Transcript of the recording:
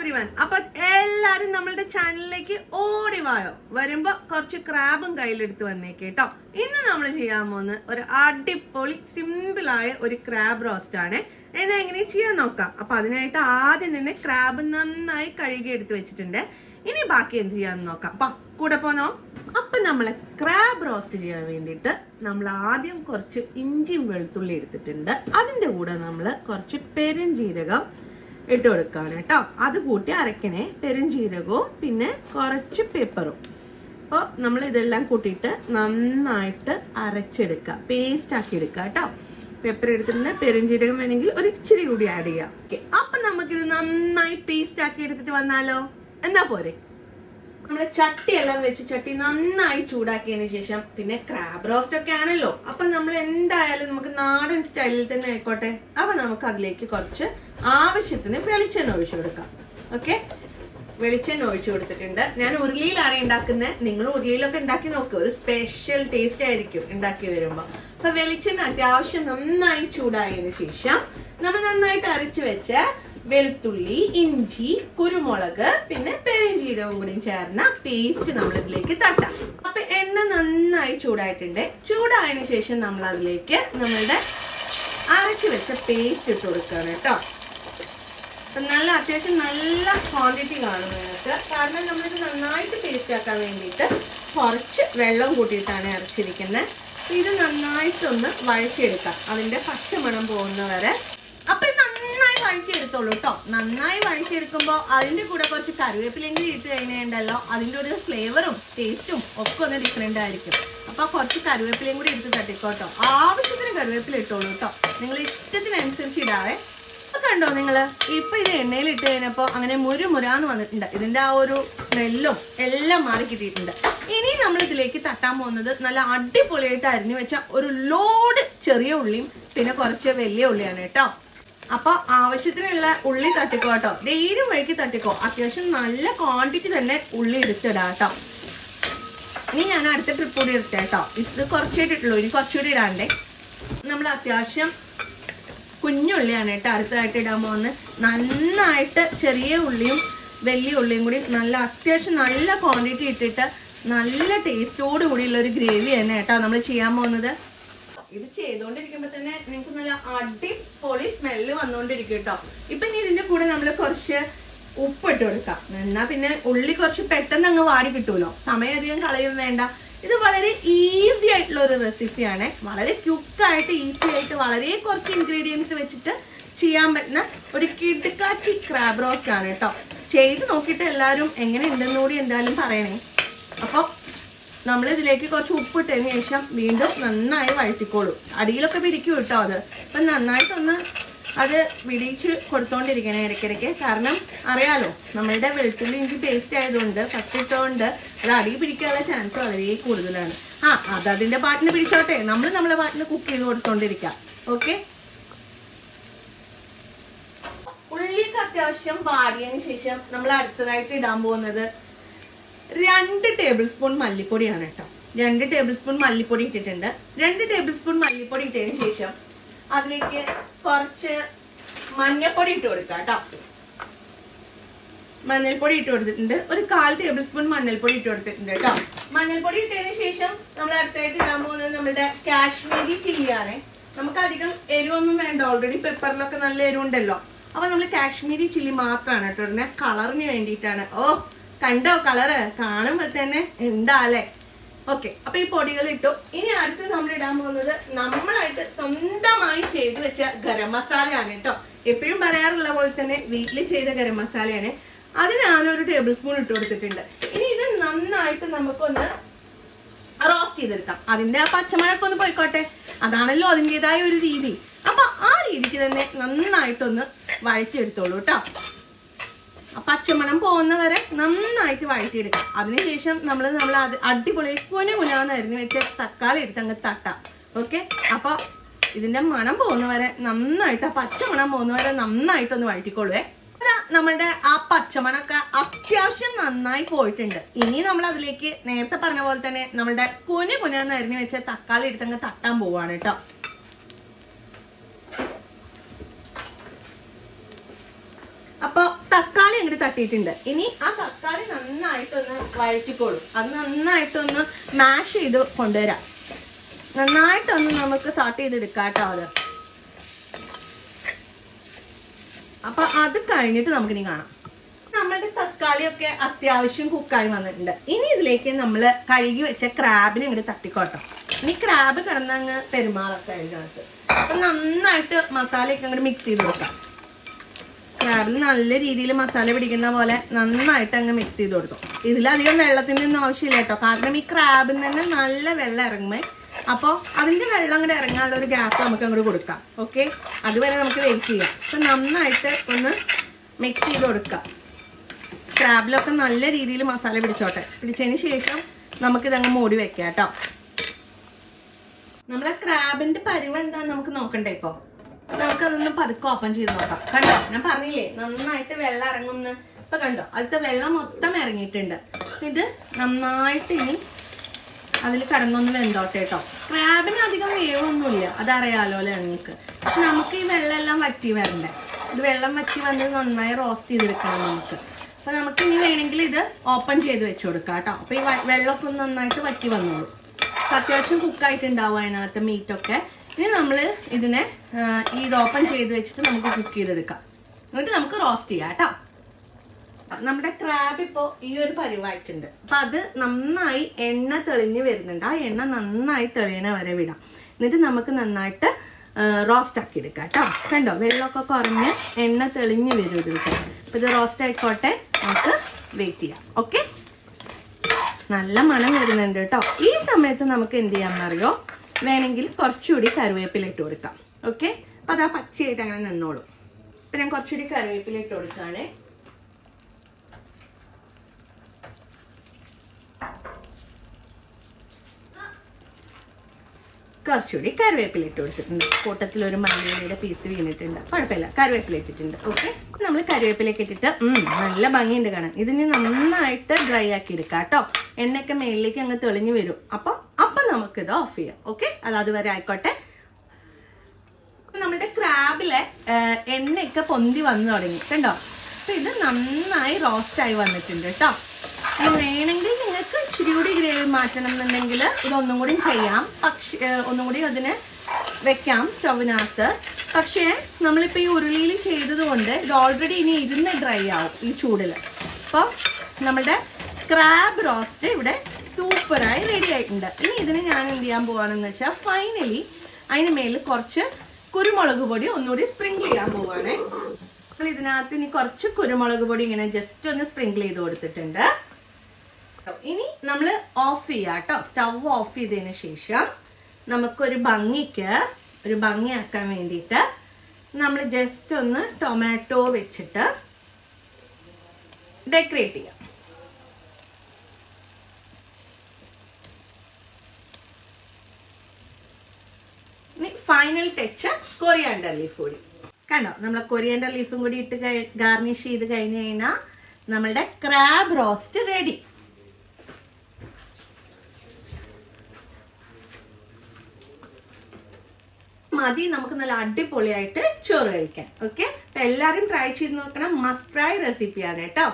Everyone. അപ്പൊ എല്ലാരും നമ്മളുടെ ചാനലിലേക്ക് ഓടി വായോ. വരുമ്പോ കുറച്ച് ക്രാബും കയ്യിലെടുത്ത് വന്നേക്കേട്ടോ. ഇന്ന് നമ്മൾ ചെയ്യാൻ പോകുന്ന ഒരു അടിപൊളി സിമ്പിൾ ആയ ഒരു ക്രാബ് റോസ്റ്റ് ആണ്. എന്നാ എങ്ങനെ ചെയ്യാൻ നോക്കാം. അപ്പൊ അതിനായിട്ട് ആദ്യം തന്നെ ക്രാബ് നന്നായി കഴുകി എടുത്ത് വെച്ചിട്ടുണ്ട്. ഇനി ബാക്കി എന്ത് ചെയ്യാന്ന് നോക്കാം. കൂടെ പോന്നോ. അപ്പൊ നമ്മളെ ക്രാബ് റോസ്റ്റ് ചെയ്യാൻ വേണ്ടിയിട്ട് നമ്മൾ ആദ്യം കുറച്ച് ഇഞ്ചിയും വെളുത്തുള്ളി എടുത്തിട്ടുണ്ട്. അതിന്റെ കൂടെ നമ്മൾ കുറച്ച് പെരുംജീരകം ഇട്ട് കൊടുക്കാണ് കേട്ടോ. അത് കൂട്ടി അരക്കണേ. പെരുംജീരകവും പിന്നെ കുറച്ച് പെപ്പറും. അപ്പോൾ നമ്മൾ ഇതെല്ലാം കൂട്ടിയിട്ട് നന്നായിട്ട് അരച്ചെടുക്കുക, പേസ്റ്റ് ആക്കി എടുക്കുക കേട്ടോ. പെപ്പർ എടുത്തിട്ട് പെരുംജീരകം വേണമെങ്കിൽ ഒരു ഇച്ചിരി കൂടി ആഡ് ചെയ്യാം. ഓക്കെ, അപ്പൊ നമുക്കിത് നന്നായി പേസ്റ്റ് ആക്കി എടുത്തിട്ട് വന്നാലോ. എന്നാ പോരെ. നമ്മള് ചട്ടി എല്ലാം വെച്ച് ചട്ടി നന്നായി ചൂടാക്കിയതിന് ശേഷം പിന്നെ ക്രാബ് റോസ്റ്റ് ഒക്കെ ആണല്ലോ, അപ്പൊ നമ്മൾ എന്തായാലും നമുക്ക് നാടൻ സ്റ്റൈലിൽ തന്നെ ആയിക്കോട്ടെ. അപ്പൊ നമുക്ക് അതിലേക്ക് കുറച്ച് ആവശ്യത്തിന് വെളിച്ചെണ്ണ ഒഴിച്ചു കൊടുക്കാം. ഓക്കെ, വെളിച്ചെണ്ണ ഒഴിച്ചു കൊടുത്തിട്ടുണ്ട്. ഞാൻ ഉരുളിയിലാണ് ഉണ്ടാക്കുന്നത്. നിങ്ങൾ ഉരുളിയിലൊക്കെ ഉണ്ടാക്കി നോക്കുക, ഒരു സ്പെഷ്യൽ ടേസ്റ്റ് ആയിരിക്കും ഉണ്ടാക്കി വരുമ്പോ. അപ്പൊ വെളിച്ചെണ്ണ അത്യാവശ്യം നന്നായി ചൂടായതിനു ശേഷം നമ്മൾ നന്നായിട്ട് അരച്ചു വെച്ച വെളുത്തുള്ളി, ഇഞ്ചി, കുരുമുളക് പിന്നെ പെരുംജീരകവും കൂടി ചേർന്ന പേസ്റ്റ് നമ്മൾ ഇതിലേക്ക് തട്ടാം. അപ്പൊ എണ്ണ നന്നായി ചൂടായിട്ടുണ്ട്. ചൂടായതിനു ശേഷം നമ്മൾ അതിലേക്ക് നമ്മളുടെ അരച്ചു വെച്ച പേസ്റ്റ് ഇട്ട് കൊടുക്കുകയാണ് കേട്ടോ. നല്ല അത്യാവശ്യം നല്ല ക്വാണ്ടിറ്റി കാണും നിങ്ങൾക്ക്. കാരണം നമ്മളിത് നന്നായിട്ട് പേസ്റ്റ് ആക്കാൻ വേണ്ടിയിട്ട് കുറച്ച് വെള്ളം കൂട്ടിയിട്ടാണ് അരച്ചിരിക്കുന്നത്. ഇത് നന്നായിട്ടൊന്ന് വഴറ്റിയെടുക്കാം, അതിന്റെ പച്ചമണം പോകുന്നവരെ. അപ്പൊ ഇത് നന്നായി വഴറ്റിയെടുത്തോളൂ കേട്ടോ. നന്നായി വഴറ്റിയെടുക്കുമ്പോൾ അതിന്റെ കൂടെ കുറച്ച് കറിവേപ്പിലെങ്കിലും ഇട്ട് കഴിഞ്ഞുണ്ടല്ലോ, അതിന്റെ ഒരു ഫ്ലേവറും ടേസ്റ്റും ഒക്കെ ഒന്ന് ഡിഫറെന്റ് ആയിരിക്കും. അപ്പൊ കുറച്ച് കറിവേപ്പിലയും കൂടി എടുത്ത് തട്ടിക്കോട്ടോ. ആവശ്യത്തിന് കറിവേപ്പില ഇട്ടോളൂ കേട്ടോ, നിങ്ങൾ ഇഷ്ടത്തിനനുസരിച്ച് ഇടാവേ. കണ്ടോ നിങ്ങള്, ഇപ്പൊ ഇത് എണ്ണയിൽ ഇട്ട് കഴിഞ്ഞപ്പോ അങ്ങനെ മുരാന്ന് വന്നിട്ടുണ്ട്. ഇതിന്റെ ആ ഒരു സ്മെല്ലും എല്ലാം മാറി കിട്ടിയിട്ടുണ്ട്. ഇനി നമ്മൾ ഇതിലേക്ക് തട്ടാൻ പോകുന്നത് നല്ല അടിപൊളിയായിട്ട് അരിഞ്ഞു വെച്ച ഒരു ലോഡ് ചെറിയ ഉള്ളിയും പിന്നെ കുറച്ച് വലിയ ഉള്ളിയാണ് കേട്ടോ. അപ്പൊ ആവശ്യത്തിനുള്ള ഉള്ളി തട്ടിക്കോ കേട്ടോ. ധൈര്യം വഴിക്ക് തട്ടിക്കോ. അത്യാവശ്യം നല്ല ക്വാണ്ടിറ്റി തന്നെ ഉള്ളി എടുത്തിടാം കേട്ടോ. ഇനി ഞാൻ അടുത്ത ട്രിപ്പ് കൂടി എടുത്തേട്ടോ. ഇത് കുറച്ചായിട്ടിട്ടുള്ളൂ, ഇനി കുറച്ചുകൂടി ഇടാണ്ടേ. നമ്മൾ അത്യാവശ്യം കുഞ്ഞുള്ളിയാണ് കേട്ടോ അടുത്തതായിട്ട് ഇടാൻ പോകുന്നത്. നന്നായിട്ട് ചെറിയ ഉള്ളിയും വലിയ ഉള്ളിയും കൂടി നല്ല അത്യാവശ്യം നല്ല ക്വാണ്ടിറ്റി ഇട്ടിട്ട് നല്ല ടേസ്റ്റോട് കൂടിയുള്ള ഒരു ഗ്രേവി തന്നെ കേട്ടോ നമ്മൾ ചെയ്യാൻ പോകുന്നത്. ഇത് ചെയ്തുകൊണ്ടിരിക്കുമ്പോ തന്നെ നിങ്ങൾക്ക് നല്ല അടിപൊളി സ്മെല്ല് വന്നുകൊണ്ടിരിക്കും കേട്ടോ. ഇപ്പൊ ഇനി ഇതിന്റെ കൂടെ നമ്മൾ കുറച്ച് ഉപ്പ് ഇട്ട് കൊടുക്കാം. എന്നാ പിന്നെ ഉള്ളി കുറച്ച് പെട്ടെന്ന് അങ്ങ് വാടി കിട്ടുമല്ലോ, സമയം അധികം കളയും വേണ്ട. ഇത് വളരെ ഈസി ആയിട്ടുള്ള ഒരു റെസിപ്പിയാണ്. വളരെ ക്യുക്കായിട്ട് ഈസി ആയിട്ട് വളരെ കുറച്ച് ഇൻഗ്രീഡിയൻസ് വെച്ചിട്ട് ചെയ്യാൻ പറ്റുന്ന ഒരു കിടുക്കാച്ചി ക്രാബ് റോസ്റ്റ് ആണ് കേട്ടോ. ചെയ്ത് നോക്കിയിട്ട് എല്ലാവരും എങ്ങനെ ഉണ്ടെന്ന് കൂടി എന്തായാലും പറയണേ. അപ്പോൾ നമ്മൾ ഇതിലേക്ക് കുറച്ച് ഉപ്പിട്ടതിന് ശേഷം വീണ്ടും നന്നായി വഴറ്റിക്കോളൂ. അടിയിലൊക്കെ പിടിക്കും കേട്ടോ അത്. അപ്പം നന്നായിട്ടൊന്ന് അത് വിടിച്ച് കൊടുത്തോണ്ടിരിക്കണേ ഇടയ്ക്കിടയ്ക്ക്. കാരണം അറിയാലോ, നമ്മളുടെ വെളുത്തുള്ളി ഇഞ്ചി പേസ്റ്റ് ആയതുകൊണ്ട് ഫസ്റ്റ് ഇട്ടുകൊണ്ട് അത് അടി പിടിക്കാനുള്ള ചാൻസ് വളരെ കൂടുതലാണ്. അത് അതിന്റെ പാട്ടിന് പിടിച്ചോട്ടെ, നമ്മളെ പാട്ടിന് കുക്ക് ചെയ്ത് കൊടുത്തോണ്ടിരിക്കാം. ഓക്കെ, ഉള്ളിക്ക് അത്യാവശ്യം വാടിയതിന് ശേഷം നമ്മൾ അടുത്തതായിട്ട് ഇടാൻ പോകുന്നത് 2 ടേബിൾ സ്പൂൺ മല്ലിപ്പൊടിയാണ് കേട്ടോ. 2 ടേബിൾ സ്പൂൺ മല്ലിപ്പൊടി ഇട്ടിട്ടുണ്ട്. 2 ടേബിൾ സ്പൂൺ മല്ലിപ്പൊടി ഇട്ടതിന് ശേഷം അതിലേക്ക് കുറച്ച് മഞ്ഞൾപ്പൊടി ഇട്ട് കൊടുക്കാം കേട്ടോ. മഞ്ഞൾപ്പൊടി ഇട്ട് കൊടുത്തിട്ടുണ്ട്. ഒരു 1/4 ടേബിൾ സ്പൂൺ മഞ്ഞൾപ്പൊടി ഇട്ട് കൊടുത്തിട്ടുണ്ട് കേട്ടോ. മഞ്ഞൾപ്പൊടി ഇട്ടതിന് ശേഷം നമ്മൾ അടുത്തായിട്ട് ഇടാൻ പോകുന്നത് നമ്മളുടെ കാശ്മീരി ചില്ലിയാണ്. നമുക്ക് അധികം എരിവൊന്നും വേണ്ട, ഓൾറെഡി പെപ്പറിലൊക്കെ നല്ല എരിവുണ്ടല്ലോ. അപ്പൊ നമ്മൾ കാശ്മീരി ചില്ലി മാത്രമാണ് കേട്ടോ ഇടുന്നത്, കളറിന് വേണ്ടിയിട്ടാണ്. കണ്ടോ കളറ് കാണുമ്പോൾ തന്നെ എന്താല്ലേ. ഓക്കെ, അപ്പൊ ഈ പൊടികൾ ഇട്ടു. ഇനി അടുത്ത് നമ്മൾ ഇടാൻ പോകുന്നത് നമ്മളായിട്ട് സ്വന്തമായി ചെയ്ത് വെച്ച ഗരം മസാലയാണ് കേട്ടോ. എപ്പോഴും പറയാറുള്ള പോലെ തന്നെ വീട്ടിൽ ചെയ്ത ഗരം മസാലയാണ്. അത് ഞാനൊരു ടേബിൾ സ്പൂൺ ഇട്ട് കൊടുത്തിട്ടുണ്ട്. ഇനി ഇത് നന്നായിട്ട് നമുക്കൊന്ന് റോസ്റ്റ് ചെയ്തെടുക്കാം. അതിന്റെ ആ പച്ചമണൊക്കെ ഒന്ന് പോയിക്കോട്ടെ, അതാണല്ലോ അതിൻ്റെതായ ഒരു രീതി. അപ്പൊ ആ രീതിക്ക് തന്നെ നന്നായിട്ടൊന്ന് വഴറ്റിയെടുത്തോളൂ കേട്ടോ. പച്ചമണം പോകുന്നവരെ നന്നായിട്ട് വഴറ്റിയെടുക്കാം. അതിനുശേഷം നമ്മൾ അടിപൊളി കുനാന്ന് അരിഞ്ഞ് വെച്ച് തക്കാളി എടുത്ത് അങ്ങ് തട്ടാം. ഓക്കെ, അപ്പൊ ഇതിന്റെ മണം പോകുന്നവരെ നന്നായിട്ട്, ആ പച്ചമണം പോകുന്നവരെ നന്നായിട്ടൊന്ന് വഴറ്റിക്കൊള്ളുവേ. നമ്മളുടെ ആ പച്ചമണൊക്കെ അത്യാവശ്യം നന്നായി പോയിട്ടുണ്ട്. ഇനി നമ്മൾ അതിലേക്ക് നേരത്തെ പറഞ്ഞ പോലെ തന്നെ നമ്മളുടെ കുനാന്ന് അരിഞ്ഞ് വെച്ച് തക്കാളി എടുത്ത് അങ്ങ് തട്ടാൻ പോവാണ് കേട്ടോ. അപ്പൊ തക്കാളി അങ്ങോട്ട് തട്ടി തട്ടിയിട്ടുണ്ട്. ഇനി ആ തക്കാളി നന്നായിട്ടൊന്ന് വഴറ്റിക്കോളും. അത് നന്നായിട്ടൊന്ന് മാഷ് ചെയ്ത് കൊണ്ടുവരാം. നന്നായിട്ടൊന്ന് നമുക്ക് സോട്ട് ചെയ്തെടുക്കാം കേട്ടോ. അത് അപ്പൊ അത് കഴിഞ്ഞിട്ട് നമുക്കിനി കാണാം. നമ്മളുടെ തക്കാളിയൊക്കെ അത്യാവശ്യം കുക്കായി വന്നിട്ടുണ്ട്. ഇനി ഇതിലേക്ക് നമ്മൾ കഴുകി വെച്ച ക്രാബിനെ ഇങ്ങോട്ട് തട്ടിക്കോട്ടോ. ഇനി ക്രാബ് കിടന്നങ്ങ് പെരുമാളൊക്കെ അതിനകത്ത്. അപ്പൊ നന്നായിട്ട് മസാലയൊക്കെ അങ്ങോട്ട് മിക്സ് ചെയ്ത് കൊടുക്കാം. ക്രാബിൽ നല്ല രീതിയിൽ മസാല പിടിക്കുന്ന പോലെ നന്നായിട്ട് അങ്ങ് മിക്സ് ചെയ്ത് കൊടുക്കും. ഇതിലധികം വെള്ളത്തിൻ്റെ ഒന്നും ആവശ്യമില്ല കേട്ടോ. കാരണം ഈ ക്രാബിൽ തന്നെ നല്ല വെള്ളം ഇറങ്ങുമേ. അപ്പോൾ അതിൻ്റെ വെള്ളം അങ്ങോട്ട് ഇറങ്ങാനുള്ള ഒരു ഗ്യാപ്പ് നമുക്ക് അങ്ങോട്ട് കൊടുക്കാം. ഓക്കെ, അതുവരെ നമുക്ക് വെയിറ്റ് ചെയ്യാം. അപ്പം നന്നായിട്ട് ഒന്ന് മിക്സ് ചെയ്ത് കൊടുക്കാം. ക്രാബിലൊക്കെ നല്ല രീതിയിൽ മസാല പിടിച്ചോട്ടെ. പിടിച്ചതിന് ശേഷം നമുക്കിതങ്ങ് മൂടി വെക്കാം കേട്ടോ. നമ്മളെ ക്രാബിൻ്റെ പരിവ് എന്താണെന്ന് നമുക്ക് നോക്കണ്ടേ. ഇപ്പോൾ നമുക്കതൊന്ന് പതുക്കെ ഓപ്പൺ ചെയ്ത് നോക്കാം. കണ്ടോ, ഞാൻ പറഞ്ഞില്ലേ നന്നായിട്ട് വെള്ളം ഇറങ്ങുമെന്ന്. ഇപ്പം കണ്ടോ, അതിലത്തെ വെള്ളം മൊത്തം ഇറങ്ങിയിട്ടുണ്ട്. ഇത് നന്നായിട്ട് ഇനി അതിൽ കടന്നൊന്ന് വെന്തോട്ടെ കേട്ടോ. ക്രാബിന് അധികം വേവൊന്നുമില്ല, അതറിയാലോ അല്ലേ നിങ്ങൾക്ക്. പക്ഷെ നമുക്ക് ഈ വെള്ളം എല്ലാം വറ്റി വരണ്ടേ. ഇത് വെള്ളം വറ്റി വന്ന് നന്നായി റോസ്റ്റ് ചെയ്തെടുക്കണം നമുക്ക്. അപ്പം നമുക്ക് ഇനി വേണമെങ്കിൽ ഇത് ഓപ്പൺ ചെയ്ത് വെച്ച് കൊടുക്കാം കേട്ടോ. അപ്പോൾ ഈ വെള്ളമൊക്കെ ഒന്ന് നന്നായിട്ട് വറ്റി വന്നോളൂ. അത്യാവശ്യം കുക്കായിട്ടുണ്ടാവും അതിനകത്ത് മീറ്റൊക്കെ. ഇനി നമ്മൾ ഇതിനെ ഇത് ഓപ്പൺ ചെയ്ത് വെച്ചിട്ട് നമുക്ക് കുക്ക് ചെയ്തെടുക്കാം. എന്നിട്ട് നമുക്ക് റോസ്റ്റ് ചെയ്യാം കേട്ടോ. നമ്മുടെ ക്രാബ് ഇപ്പോൾ ഈ ഒരു പരിവായിട്ടുണ്ട്. അപ്പം അത് നന്നായി എണ്ണ തെളിഞ്ഞ് വരുന്നുണ്ട്. ആ എണ്ണ നന്നായി തെളിയണ വരെ വിടാം. എന്നിട്ട് നമുക്ക് നന്നായിട്ട് റോസ്റ്റ് ആക്കി എടുക്കാം കേട്ടോ. കണ്ടോ, വെള്ളമൊക്കെ കുറഞ്ഞ് എണ്ണ തെളിഞ്ഞ് വരും ഇതിലേക്ക്. അപ്പം ഇത് റോസ്റ്റ് ആയിക്കോട്ടെ, നമുക്ക് വെയിറ്റ് ചെയ്യാം. ഓക്കെ, നല്ല മണം വരുന്നുണ്ട് കേട്ടോ. ഈ സമയത്ത് നമുക്ക് എന്ത് ചെയ്യാമെന്നറിയോ, വേണമെങ്കിൽ കുറച്ചുകൂടി കറിവേപ്പില ഇട്ട് കൊടുക്കാം. ഓക്കെ, അപ്പം അത് ആ പച്ചയായിട്ട് അങ്ങനെ നിന്നോളും. അപ്പം ഞാൻ കുറച്ചുകൂടി കറിവേപ്പില ഇട്ട് കൊടുക്കുകയാണേ. കുറച്ചുകൂടി കറിവേപ്പില ഇട്ട് കൊടുത്തിട്ടുണ്ട്. കൂട്ടത്തിലൊരു മല്ലിയുടെ പീസ് വീണിട്ടുണ്ട്, കുഴപ്പമില്ല, കറിവേപ്പില ഇട്ടിട്ടുണ്ട്. ഓക്കെ, നമ്മൾ കറിവേപ്പിലൊക്കെ ഇട്ടിട്ട് നല്ല ഭംഗിയുണ്ട് കാണാൻ. ഇതിന് നന്നായിട്ട് ഡ്രൈ ആക്കി എടുക്കാം കേട്ടോ. എണ്ണയൊക്കെ മേളിലേക്ക് അങ്ങ് തെളിഞ്ഞു വരും. അപ്പം നമുക്കിത് ഓഫ് ചെയ്യാം. ഓക്കെ, അതുവരെ ആയിക്കോട്ടെ. നമ്മുടെ ക്രാബിലെ എണ്ണയൊക്കെ പൊന്തി വന്നു തുടങ്ങി കണ്ടോ. അപ്പം ഇത് നന്നായി റോസ്റ്റായി വന്നിട്ടുണ്ട് കേട്ടോ. വേണമെങ്കിൽ നിങ്ങൾക്ക് ഇച്ചിരി കൂടി ഗ്രേവി മാറ്റണം എന്നുണ്ടെങ്കിൽ ഇതൊന്നും കൂടി ചെയ്യാം. പക്ഷേ ഒന്നും കൂടി അതിന് വെക്കാം സ്റ്റവിനകത്ത്. പക്ഷേ നമ്മളിപ്പോൾ ഈ ഉരുളിയിൽ ചെയ്തത് കൊണ്ട് ഇത് ഓൾറെഡി ഇനി ഇരുന്ന് ഡ്രൈ ആവും ഈ ചൂടിൽ. അപ്പോൾ നമ്മുടെ ക്രാബ് റോസ്റ്റ് ഇവിടെ സൂപ്പറായി റെഡി ആയിട്ടുണ്ട്. ഇനി ഇതിന് ഞാൻ എന്ത് ചെയ്യാൻ പോവാണെന്ന് വെച്ചാൽ ഫൈനലി അതിന് മേലിൽ കുറച്ച് കുരുമുളക് പൊടി ഒന്നുകൂടി സ്പ്രിങ്കിൾ ചെയ്യാൻ പോവാണ്. അപ്പോൾ ഇതിനകത്ത് ഇനി കുറച്ച് കുരുമുളക് പൊടി ഇങ്ങനെ ജസ്റ്റ് ഒന്ന് സ്പ്രിങ്കിൾ ചെയ്ത് കൊടുത്തിട്ടുണ്ട്. ഇനി നമ്മൾ ഓഫ് ചെയ്യാം കേട്ടോ. സ്റ്റവ് ഓഫ് ചെയ്തതിന് ശേഷം നമുക്കൊരു ഭംഗിയാക്കാൻ വേണ്ടിയിട്ട് നമ്മൾ ജസ്റ്റ് ഒന്ന് ടൊമാറ്റോ വെച്ചിട്ട് ഡെക്കറേറ്റ് ചെയ്യാം. ഫൈനൽ ടച്ച് കൊറിയാൻഡർ ലീഫ് കൂടി കണ്ടോ. നമ്മൾ കൊറിയാൻഡർ ലീഫും കൂടി ഇട്ട് ഗാർണിഷ് ചെയ്ത് കഴിഞ്ഞ് കഴിഞ്ഞാൽ നമ്മളുടെ ക്രാബ് റോസ്റ്റ് റെഡി. മതി, നമുക്ക് നല്ല അടിപൊളിയായിട്ട് ചോറ് കഴിക്കാൻ. ഓക്കെ, അപ്പൊ എല്ലാവരും ട്രൈ ചെയ്ത് നോക്കണം. മസ്റ്റ് ട്രൈ റെസിപ്പിയാണ് കേട്ടോ.